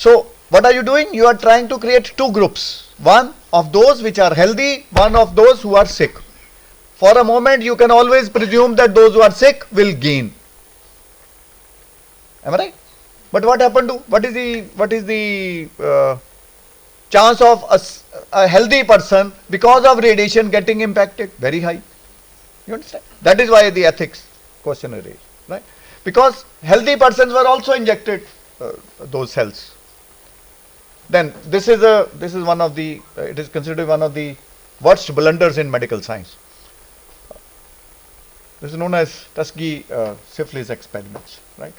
So what are you doing? You are trying to create two groups. One of those which are healthy, one of those who are sick. For a moment you can always presume that those who are sick will gain. Am I right? But what happened to, what is the chance of a healthy person because of radiation getting impacted? Very high. You understand? That is why the ethics question is raised, right? Because healthy persons were also injected those cells. Then this is one of the it is considered one of the worst blunders in medical science. This is known as Tuskegee syphilis experiments, right?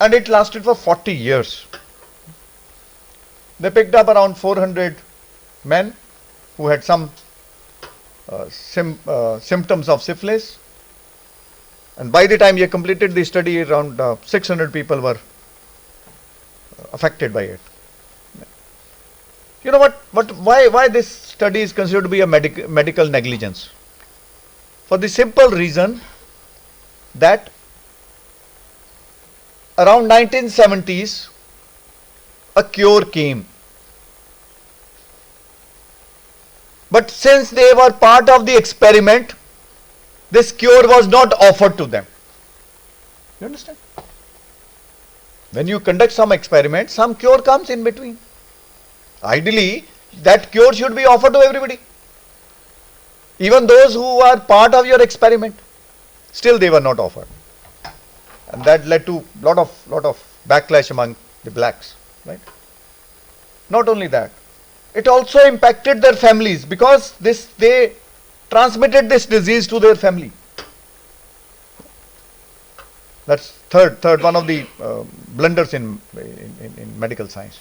And it lasted for 40 years. They picked up around 400 men who had some symptoms of syphilis, and by the time you completed the study, around 600 people were affected by it. You know why this study is considered to be a medical negligence? For the simple reason that around 1970s a cure came, but since they were part of the experiment, this cure was not offered to them. You understand? When you conduct some experiment, some cure comes in between. Ideally, that cure should be offered to everybody, even those who are part of your experiment. Still they were not offered, and that led to lot of backlash among the blacks, right? Not only that, it also impacted their families, because they transmitted this disease to their family. That's third one of the blunders in medical science.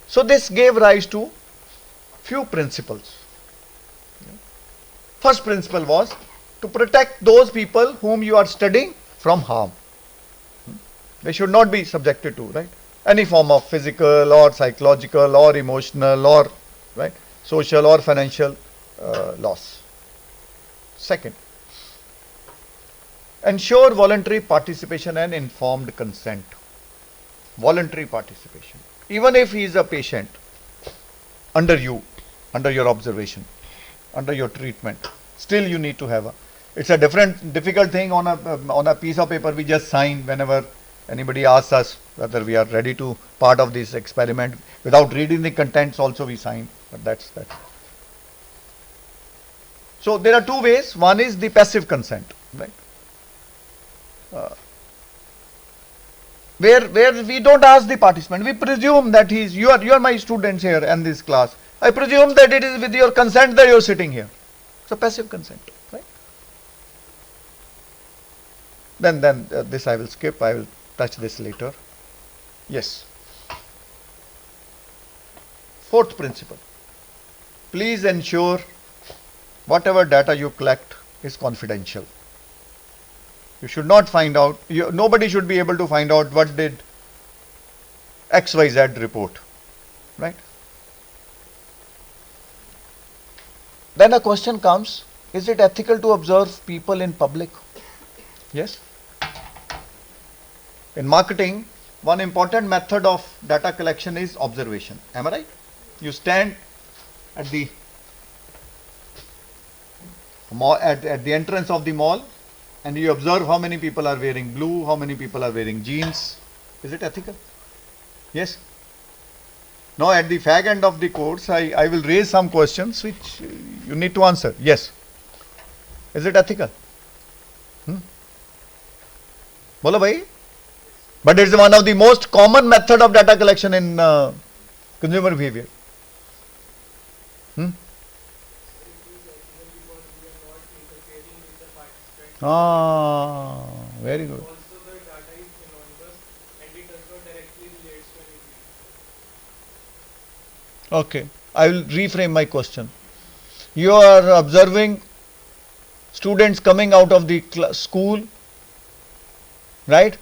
So this gave rise to few principles. First principle was to protect those people whom you are studying from harm. They should not be subjected to, right, any form of physical or psychological or emotional or, right, social or financial loss. Second, ensure voluntary participation and informed consent. Voluntary participation. Even if he is a patient under your observation, under your treatment, still you need to have a, it's a difficult thing on a piece of paper we just sign whenever anybody asks us whether we are ready to part of this experiment. Without reading the contents also we sign, but that's. So there are two ways. One is the passive consent, right? Where we don't ask the participant, we presume that you are my students here in this class. I presume that it is with your consent that you are sitting here. So passive consent, right? Then this I will skip. I will touch this later. Yes. Fourth principle. Please ensure whatever data you collect is confidential. You should not find out, nobody should be able to find out what did XYZ report, right? Then a question comes, is it ethical to observe people in public? Yes. In marketing, one important method of data collection is observation. Am I right? You stand at the mall, at the entrance of the mall, and you observe how many people are wearing blue, how many people are wearing jeans. Is it ethical? Yes. Now at the fag end of the course, I will raise some questions which you need to answer. Yes. Is it ethical? Bolo bhai? But it is one of the most common method of data collection in consumer behavior. Very good. Also, the data is anonymous and it does not directly relate to any. Okay, I will reframe my question. You are observing students coming out of the school, right,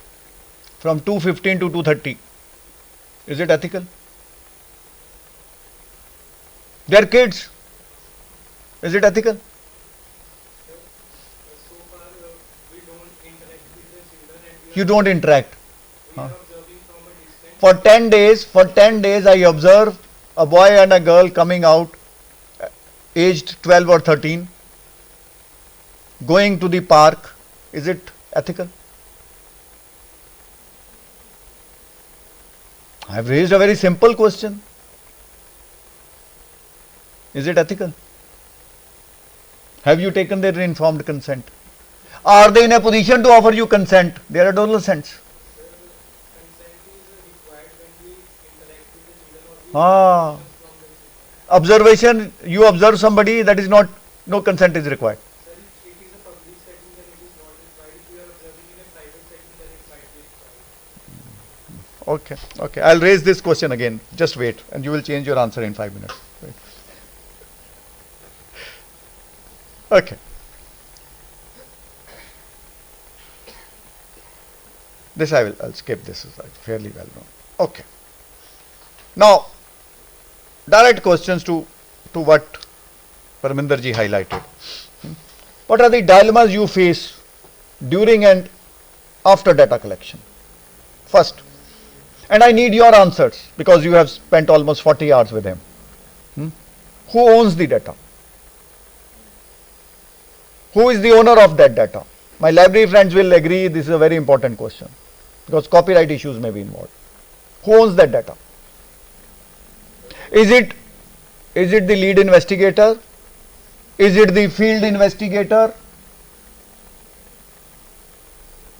from 2:15 to 2:30. Is it ethical? They are kids. Is it ethical? So far, we don't interact with the children and You don't interact. we are observing For 10 days I observe a boy and a girl coming out, aged 12 or 13, going to the park. Is it ethical? I have raised a very simple question. Is it ethical? Have you taken their informed consent? Are they in a position to offer you consent? They are adolescents. Consent is required when we interact with the children or we Ah. from the children. Observation, you observe somebody, that is not, no consent is required. Sir, if it is a public setting, then it is not required. If you are observing in a private setting, then it might be required. Okay, okay. I'll raise this question again. Just wait, and you will change your answer in 5 minutes. Wait. Okay. This I'll skip this, is fairly well known. Okay. Now, direct questions to what Parminder ji highlighted. What are the dilemmas you face during and after data collection? First, and I need your answers because you have spent almost 40 hours with him. Who owns the data? Who is the owner of that data? My library friends will agree this is a very important question because copyright issues may be involved. Who owns that data? Is it the lead investigator? Is it the field investigator?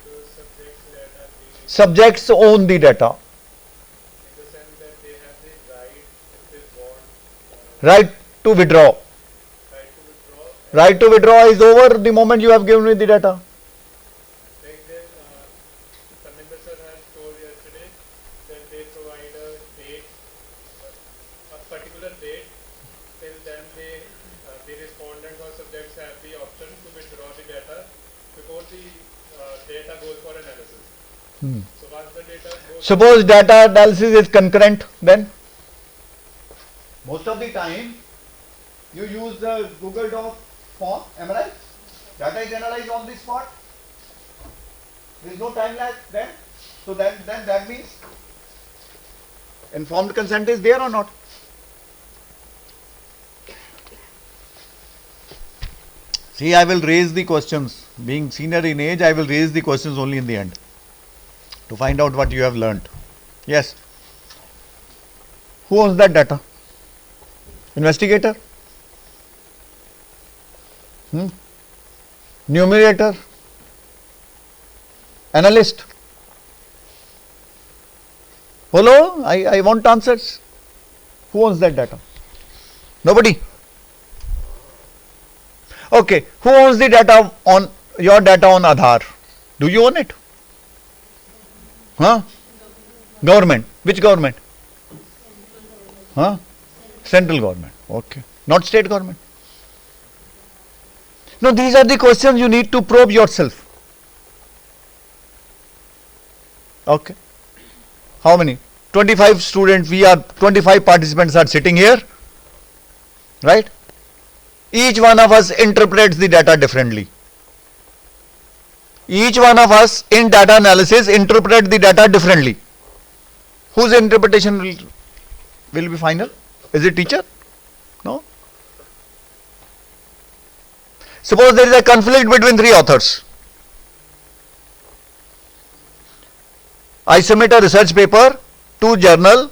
The subjects that are being Subjects own the data. in the sense that they have the right, if they want, Right to withdraw. right to withdraw. Right to withdraw is over the moment you have given me the data. Like that, Parminder sir has told yesterday that they provide a date, a particular date. Till then, the respondents or subjects have the option to withdraw the data before the data goes for analysis. So once the data goes, Suppose data analysis is concurrent, then? Most of the time, you use the Google Doc form, am I right? Data is analyzed on the spot. There is no time lag then. So then that means informed consent is there or not? See, I will raise the questions. Being senior in age, I will raise the questions only in the end to find out what you have learnt. Yes. Who owns that data? Investigator? Numerator? Analyst? Hello? I want answers. Who owns that data? Nobody. Okay. Who owns the data on your data on Aadhaar? Do you own it? Huh? Government. Which government? Huh? Central government. Okay. Not state government. No, these are the questions you need to probe yourself. Okay. How many? 25 students, 25 participants are sitting here. Right? Each one of us interprets the data differently. Each one of us in data analysis interpret the data differently. Whose interpretation will be final? Is it teacher? No. Suppose there is a conflict between 3 authors. I submit a research paper to journal.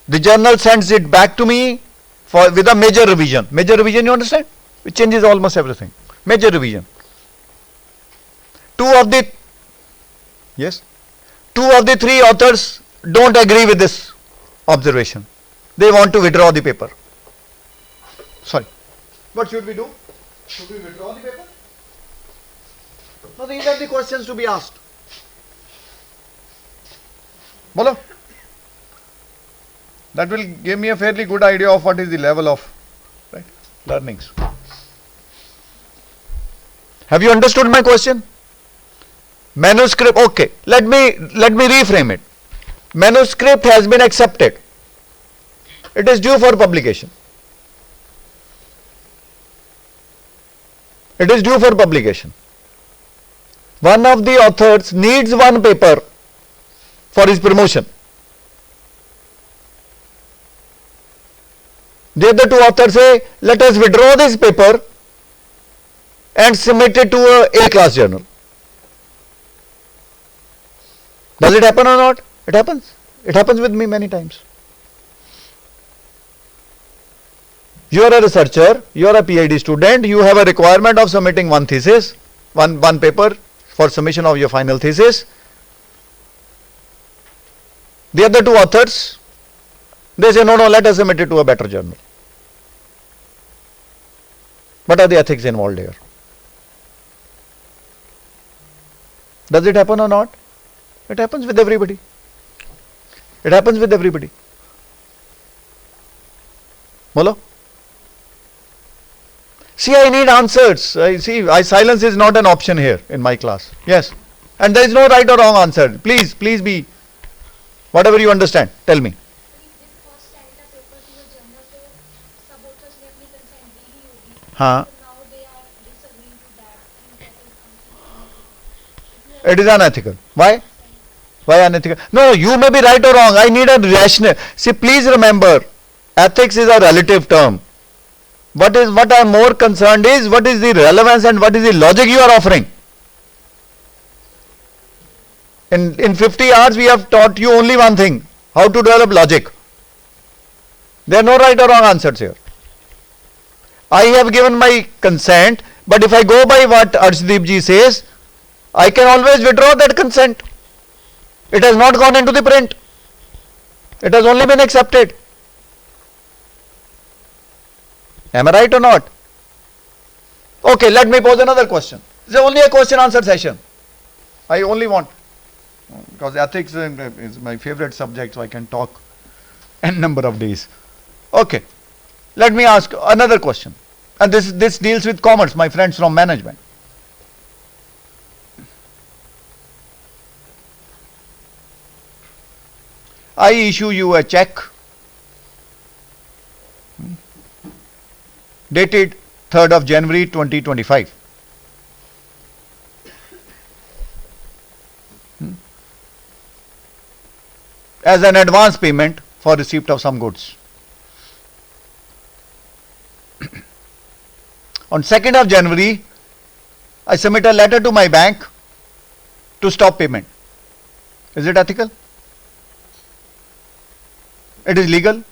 The journal sends it back to me with a major revision. Major revision, you understand? It changes almost everything. Major revision. Two of the 3 authors don't agree with this observation. They want to withdraw the paper. Sorry. What should we do? Should we withdraw the paper? No, these are the questions to be asked. Bolo. That will give me a fairly good idea of what is the level of learnings. Have you understood my question? Manuscript, okay. Let me reframe it. Manuscript has been accepted. It is due for publication. It is due for publication. One of the authors needs one paper for his promotion. The other two authors say, let us withdraw this paper and submit it to a A-class journal. Does it happen or not? It happens. It happens with me many times. You are a researcher, you are a PhD student, you have a requirement of submitting one thesis, one paper for submission of your final thesis. The other two authors, they say, no, let us submit it to a better journal. What are the ethics involved here? Does it happen or not? It happens with everybody. It happens with everybody. Molo? See, I need answers. Silence is not an option here in my class. Yes. And there is no right or wrong answer. Please be, whatever you understand, tell me. हाँ. It is unethical. Why? Why unethical? No, you may be right or wrong. I need a rational. See, please remember, ethics is a relative term. What I am more concerned is what is the relevance and what is the logic you are offering. In 50 hours we have taught you only one thing, how to develop logic. There are no right or wrong answers here. I have given my consent, but if I go by what Arshdeep ji says, I can always withdraw that consent. It has not gone into the print. It has only been accepted. Am I right or not? Okay, let me pose another question. This is only a question answer session. I only want, because ethics is my favorite subject, so I can talk n number of days. Okay, let me ask another question. And this deals with commerce, my friends from management. I issue you a check dated 3rd of January 2025. As an advance payment for receipt of some goods. On 2nd of January, I submit a letter to my bank to stop payment. Is it ethical? It is legal?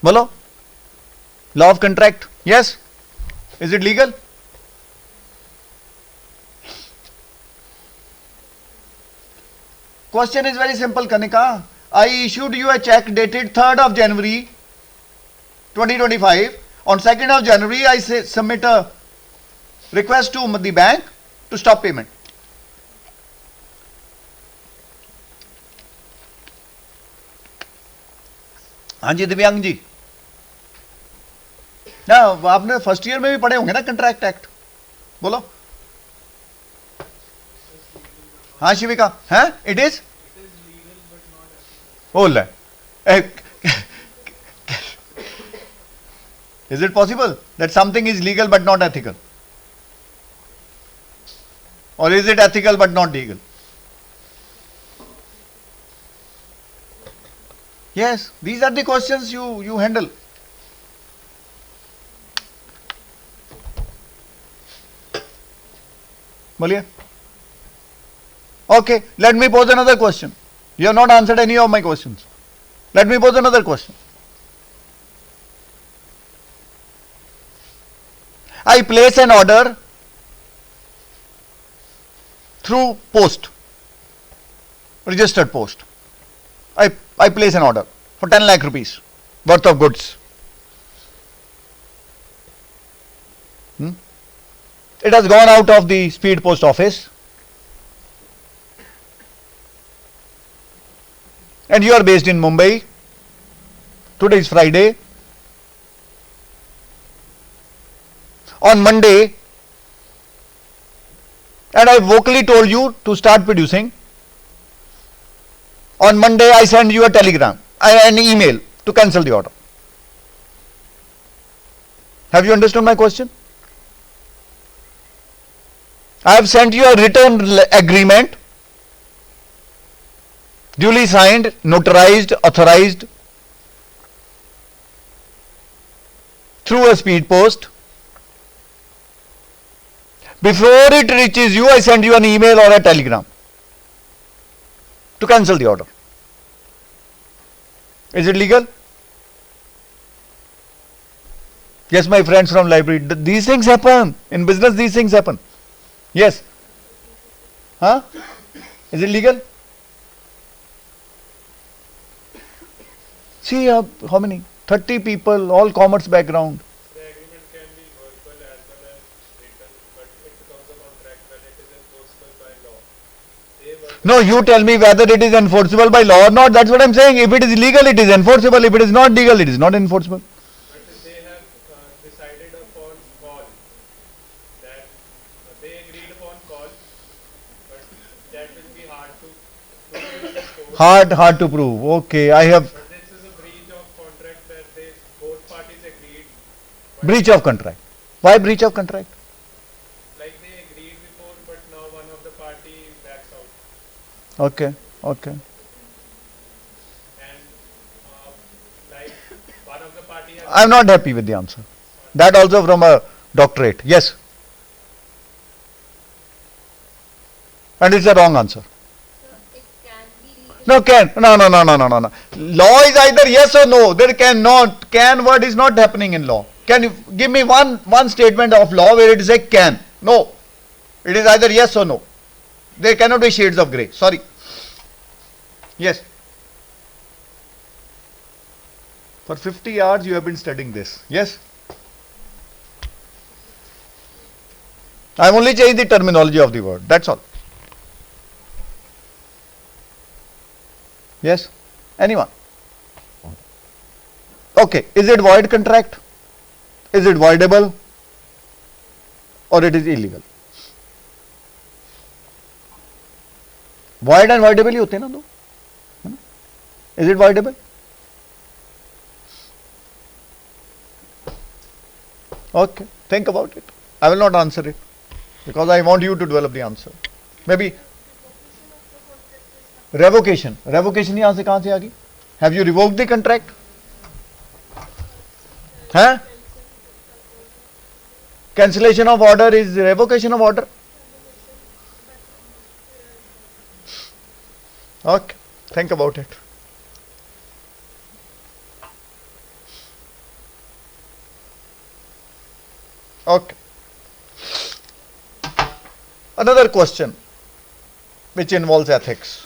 Bolo? Law of contract? Yes? Is it legal? Question is very simple, Kanika. I issued you a check dated 3rd of January 2025. On 2nd of January, I submit a request to the bank to stop payment. हाँ जी दिव्यांग जी, ना आपने first year में भी पढ़े होंगे ना contract act, बोलो. हाँ शिविका, हैं इट इज बोल रहा. Is it possible that something is legal but not ethical? Or is it ethical but not legal? Yes, these are the questions you handle. Bolia? Okay, let me pose another question. You have not answered any of my questions. Let me pose another question. I place an order through post, registered post. I place an order for 10 lakh rupees worth of goods. It has gone out of the speed post office, and you are based in Mumbai. Today is Friday. On Monday, and I vocally told you to start producing. On Monday, I send you a telegram, an email to cancel the order. Have you understood my question? I have sent you a written agreement duly signed, notarized, authorized through a speed post. Before it reaches you, I send you an email or a telegram to cancel the order. Is it legal? Yes, my friends from library. These things happen. In business, these things happen. Yes. Huh? Is it legal? See how many? 30 people, all commerce background. The agreement can be verbal as well as written, but it becomes a contract when it is enforceable by law. No, you tell me whether it is enforceable by law or not. That's what I'm saying. If it is legal, it is enforceable. If it is not legal, it is not enforceable. But they have decided upon call that they agreed upon call, but that will be hard to prove in the court. Hard to prove. Okay, I have But this is a breach of contract that they both parties agreed. breach of contract. Why breach of contract? Like they agreed before, but now one of the party backs out. Okay. And like one of the party has. I'm not happy with the answer. That also from a doctorate. Yes. And it's a wrong answer. It can be legal. No, can. No. Law is either yes or no. There cannot. Can word is not happening in law. Can you give me one statement of law where it is a can? No. It is either yes or no. There cannot be shades of grey. Sorry. Yes. For 50 hours you have been studying this. Yes. I have only changed the terminology of the word. That's all. Yes? Anyone? Okay. Is it void contract? Is it voidable? Or it is illegal? Void and voidable ही होते हैं ना दो, है ना? Is it voidable? Okay. Think about it. I will not answer it because I want you to develop the answer. Maybe revocation. Revocation यहाँ से कहाँ से आ गई? Have you revoked the contract? Huh? Cancellation of order is revocation of order. Okay. Think about it. Okay. Another question which involves ethics.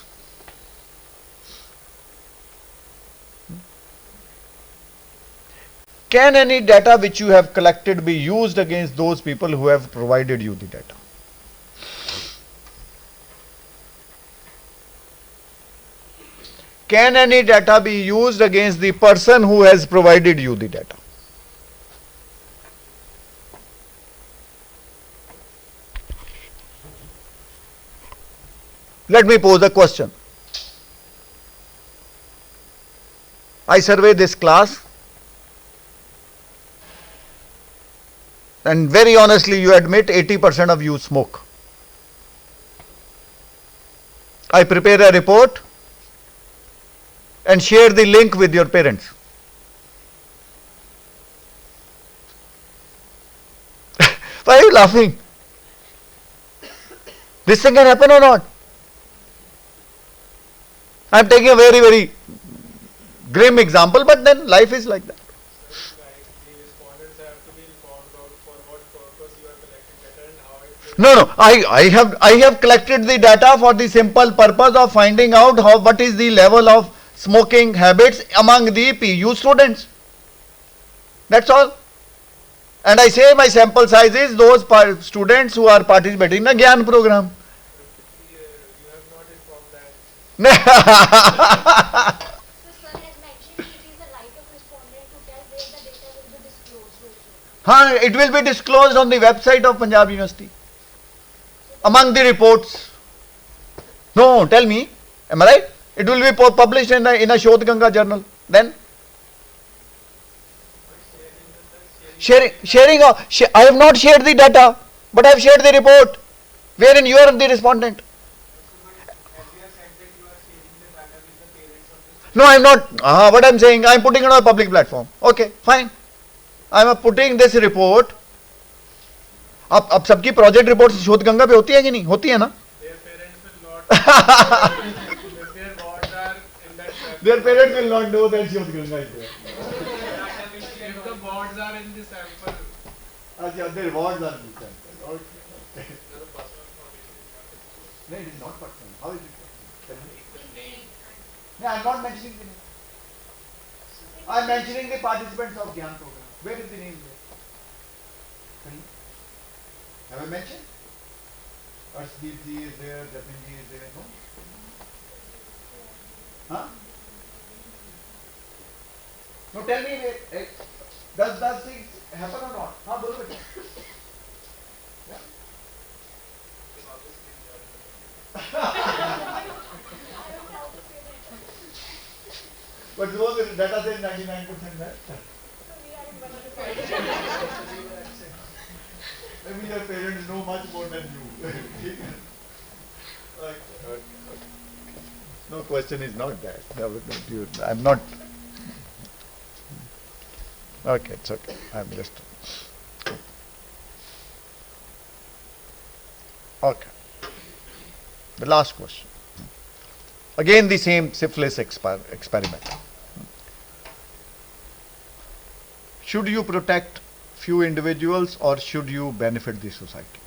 Can any data which you have collected be used against those people who have provided you the data? Can any data be used against the person who has provided you the data? Let me pose a question. I survey this class, and very honestly you admit 80% of you smoke. I prepare a report and share the link with your parents. Why are you laughing? This thing can happen or not? I am taking a very, very grim example, but then life is like that. Like the respondents have to be informed of for what purpose you are collecting data and how it will. No, I have collected the data for the simple purpose of finding out what is the level of smoking habits among the PU students. That's all. And I say my sample size is those students who are participating in the Gyan program. You have not informed that. So sir has mentioned it is the right of respondent to tell where the data will be disclosed also. It will be disclosed on the website of Punjab University among the reports. No, tell me, am I right? It will be published in a Shodh Ganga journal. Then sharing. I have not shared the data, but I have shared the report, wherein you are the respondent. As you have said that you are sharing the data No, I'm not. What I'm saying, I'm putting it on a public platform. Okay, fine. I'm putting this report. अब सबकी project report शोध गंगा पे होती है कि नहीं? होती है ना? Their parents will not. If their wards are in that. Their parents will not know that शोध Ganga is there. If the wards are in the sample. अच्छा, their wards are in the sample. Okay. No, it is not personal. How is it personal? No, I'm not mentioning the name. I'm mentioning the participants of Gyan program. Where is the name there? Have I mentioned? Arshdeep ji is there, Jatin ji is there, no? Huh? No, tell me, does things happen or not? हाँ बोलो बेटा. Yeah? But those data says 99% there. Maybe your parents know much more than you. Okay. No, question is not that. I'm not. Okay, it's okay. I'm just. Okay. The last question. Again, the same syphilis experiment. Should you protect few individuals or should you benefit the society?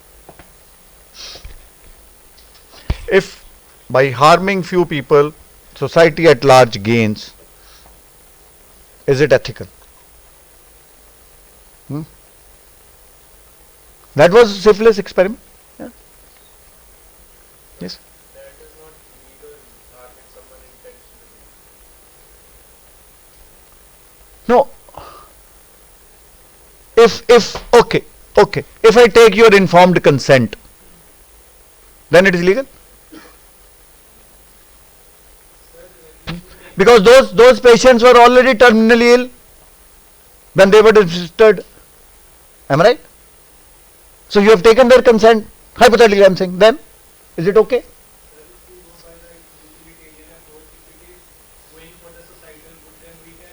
If by harming few people, society at large gains, is it ethical? That was syphilis experiment. Yeah. Yes. That is not legal, harming someone intentionally. No. Okay. If I take your informed consent, then it is legal. Because those patients were already terminally ill when they were registered. Am I right? So you have taken their consent. Hypothetically, I am saying. Then is it okay? Sir, if we go by the utilitarian approach, if it is going for the societal good, then we can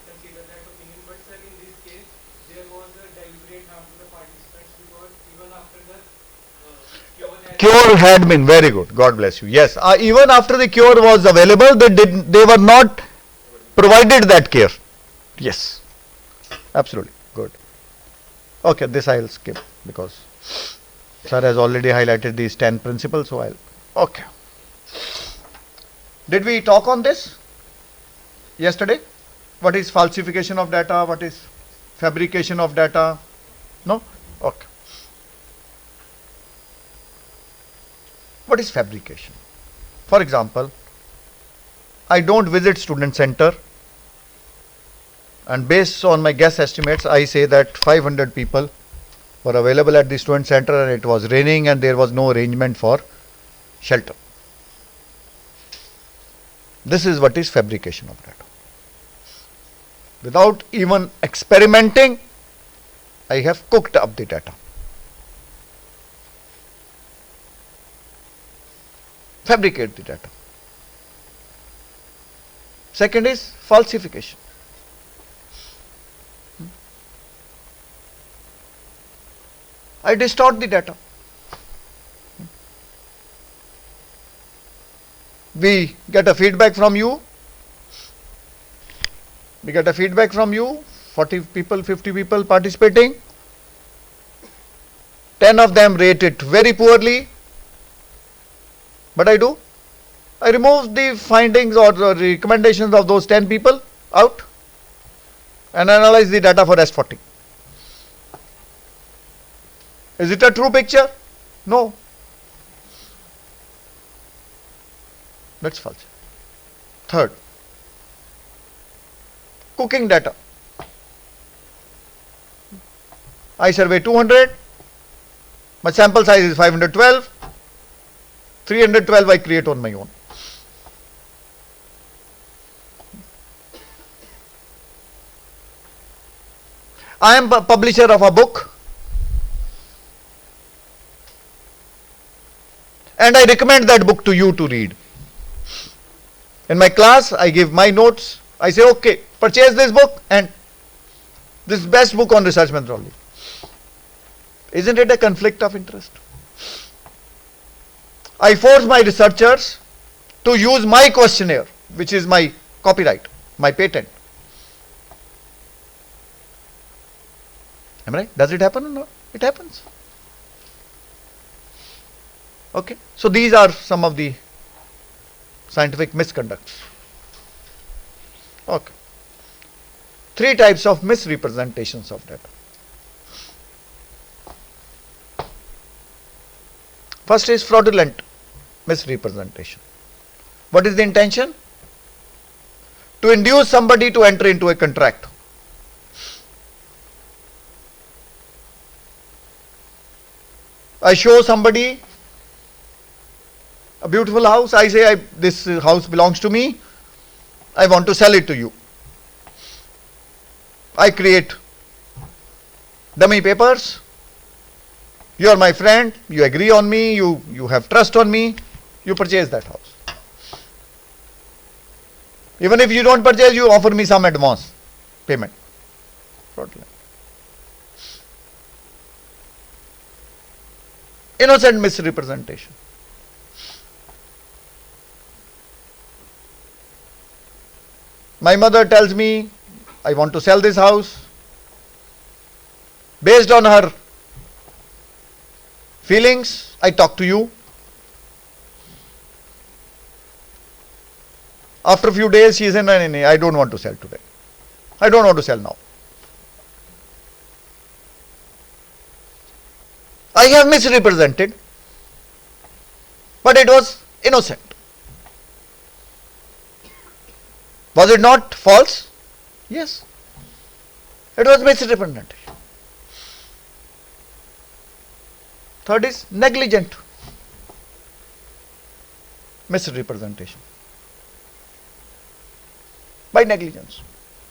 consider that opinion. But sir, in this case, there was a deliberate harm to the participants because even after the Cure had been very good. God bless you. Yes, even after the cure was available, they were not provided that care. Yes, absolutely good. Okay, this I'll skip because sir has already highlighted these 10 principles. So I'll. Okay. Did we talk on this yesterday? What is falsification of data? What is fabrication of data? No? Okay. What is fabrication? For example, I don't visit student center and based on my guess estimates, I say that 500 people were available at the student center and it was raining and there was no arrangement for shelter. This is what is fabrication of data. Without even experimenting, I have cooked up the data. Fabricate the data. Second is falsification. I distort the data. We get a feedback from you. 40 people, 50 people participating. 10 of them rate it very poorly. But I remove the findings or the recommendations of those 10 people out and analyze the data for S40. Is it a true picture? No. That's false. Third, cooking data. I survey 200, my sample size is 512, 312 I create on my own. I am a publisher of a book and I recommend that book to you to read. In my class, I give my notes. I say, okay, purchase this book and this best book on research methodology. Isn't it a conflict of interest? I force my researchers to use my questionnaire, which is my copyright, my patent. Am I right? Does it happen or not? It happens. Okay. So these are some of the scientific misconducts. Okay. 3 types of misrepresentations of data. First is fraudulent misrepresentation. What is the intention? To induce somebody to enter into a contract. I show somebody a beautiful house. I say, this house belongs to me. I want to sell it to you. I create dummy papers. You are my friend. You agree on me. You have trust on me. You purchase that house. Even if you don't purchase, you offer me some advance payment. Fraudulent. Innocent misrepresentation. My mother tells me, I want to sell this house. Based on her feelings, I talk to you. After a few days, she says, no, I don't want to sell today. I don't want to sell now. I have misrepresented, but it was innocent. Was it not false? Yes. It was misrepresentation. Third is negligent misrepresentation. By negligence.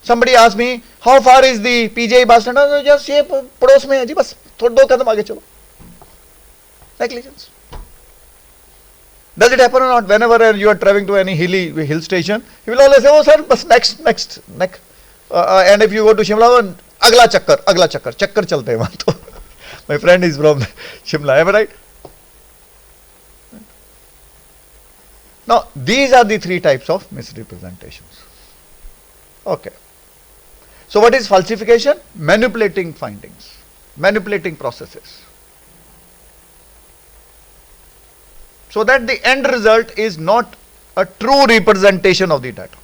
Somebody asked me, how far is the PGI bus stand? Just ये पड़ोस में है जी, बस थोड़े 2 कदम आगे चलो. Negligence. Does it happen or not? Whenever you are traveling to any hill station, you will always say, oh sir, bus next. And if you go to Shimla, agla chakkar chalte hain wahan to. My friend is from Shimla, am I right? Now, these are the 3 types of misrepresentations. Okay. So what is falsification? Manipulating findings, manipulating processes, so that the end result is not a true representation of the data.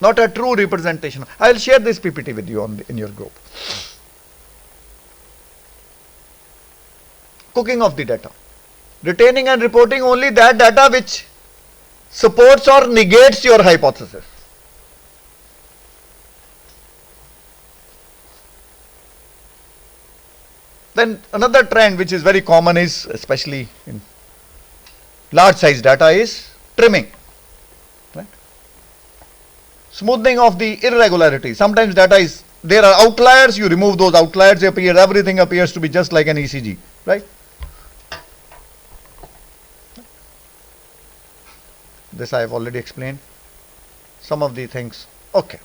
Not a true representation. I will share this PPT with you in your group. Cooking of the data. Retaining and reporting only that data which supports or negates your hypothesis. Then another trend which is very common is, especially in large size data, is trimming. Right? Smoothing of the irregularities. Sometimes data is, there are outliers, you remove those outliers, everything appears to be just like an ECG. Right? This I have already explained. Some of the things. Okay.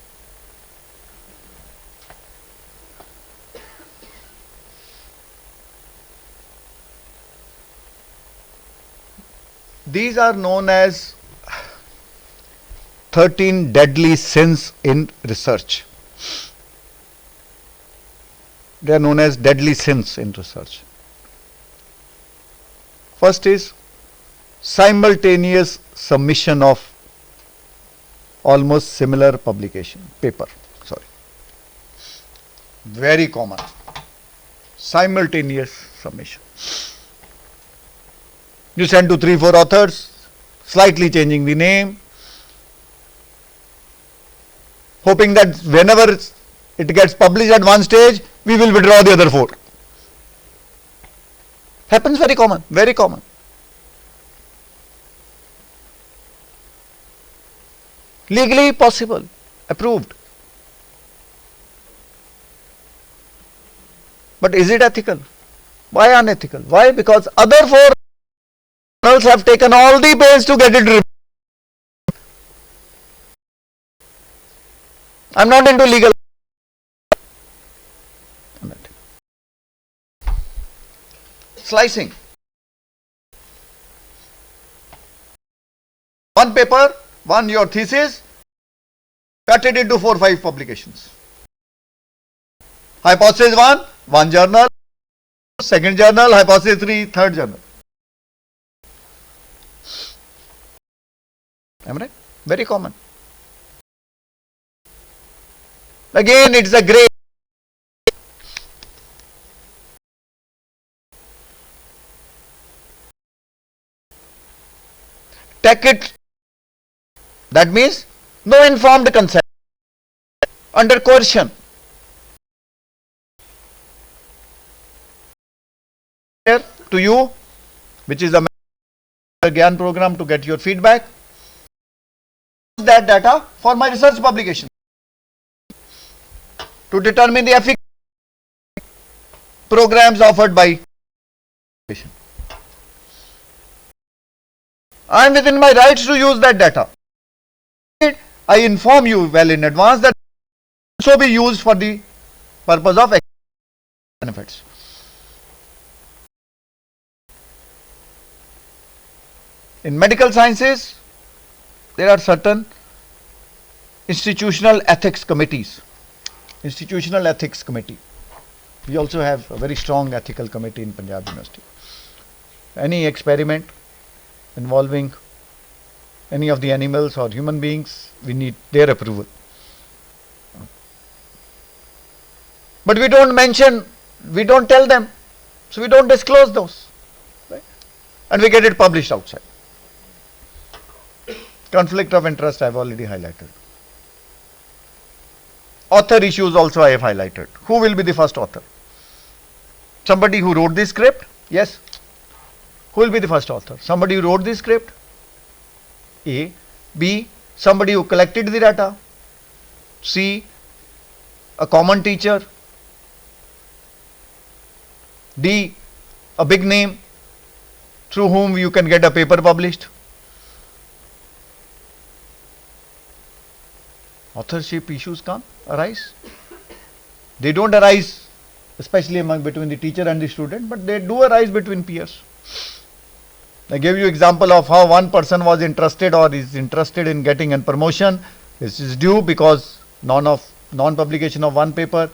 These are known as 13 deadly sins in research. They are known as deadly sins in research. First is simultaneous submission of almost similar paper. Very common. Simultaneous submission. You send to 3-4 authors, slightly changing the name, hoping that whenever it gets published at one stage, we will withdraw the other 4. Happens very common, very common. Legally possible, approved. But is it ethical? Why unethical? Why? Because other 4 journals have taken all the pains to get it reviewed. I'm not into legal. Slicing. One paper, one your thesis, cut it into 4-5 publications. Hypothesis 1, one journal, second journal, hypothesis 3, third journal. Am I right? Very common. Again, it's a great. Take it. That means no informed consent. Under coercion. Here to you, which is the GAN program to get your feedback. That data for my research publication. To determine the efficacy programs offered by. I am within my rights to use that data. I inform you well in advance that it will also be used for the purpose of benefits. In medical sciences, there are certain institutional ethics committees. Institutional ethics committee. We also have a very strong ethical committee in Punjab University. Any experiment involving any of the animals or human beings, we need their approval. But we don't mention, we don't tell them, so we don't disclose those, right? And we get it published outside. Conflict of interest I have already highlighted. Author issues also I have highlighted. Who will be the first author? Somebody who wrote the script? Yes. Who will be the first author? Somebody who wrote the script? A. B. Somebody who collected the data? C. A common teacher? D. A big name through whom you can get a paper published? Authorship issues come, arise. They don't arise especially between the teacher and the student, but they do arise between peers. I gave you example of how one person was interested or is interested in getting a promotion. This is due because non-publication of one paper